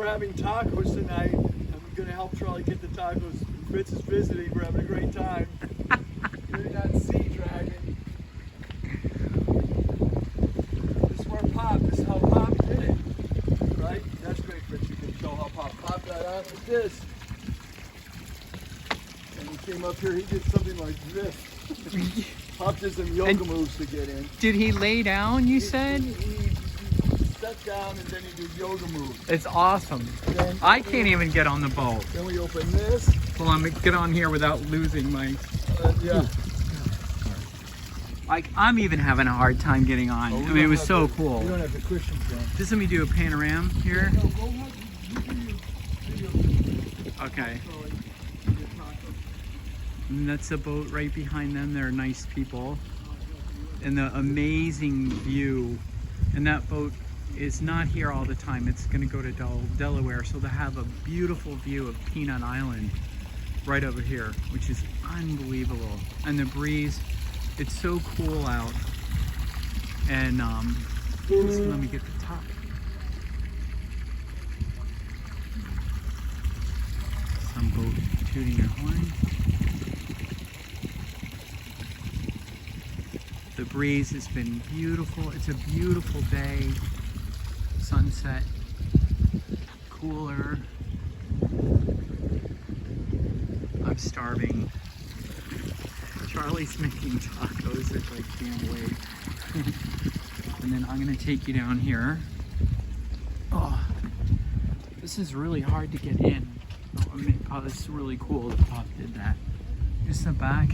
we're having tacos tonight. I'm gonna help Charlie get the tacos. Fritz is visiting. We're having a great time. Getting on Sea Dragon. This is where Pop. This is how Pop did it, right? That's great, Fritz. You can show how Pop got on with this. And he came up here. He did something like this. Pop did some yoga moves to get in. Did he lay down, you said? He sat down and then he did yoga moves. It's awesome. Then I can't even get on the boat. Then we open this. Well, I'm gonna get on here without losing my... Yeah. I'm even having a hard time getting on. I mean, it was so cool. You don't have the cushions then. Just let me do a panorama here. No, go ahead. You do your video. Okay. Charlie. And that's a boat right behind them. They're nice people. And the amazing view. And that boat is not here all the time. It's going to go to Delaware. So they have a beautiful view of Peanut Island right over here, which is unbelievable. And the breeze, it's so cool out. And just let me get the top. Some boat tooting their horn. The breeze has been beautiful. It's a beautiful day. Sunset, cooler. I'm starving. Charlie's making tacos, which I can't wait. And then I'm gonna take you down here. Oh, this is really hard to get in. Oh, this is really cool that Pop did that. Just the back.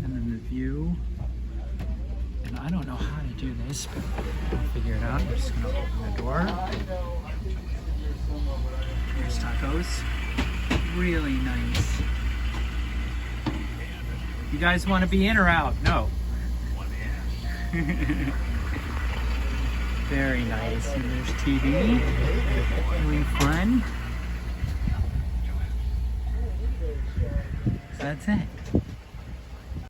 And then the view. And I don't know how to do this, but I'll figure it out. I'm just gonna open the door. Here's tacos. Really nice. You guys want to be in or out? No. Very nice. And there's TV. Really fun. So that's it.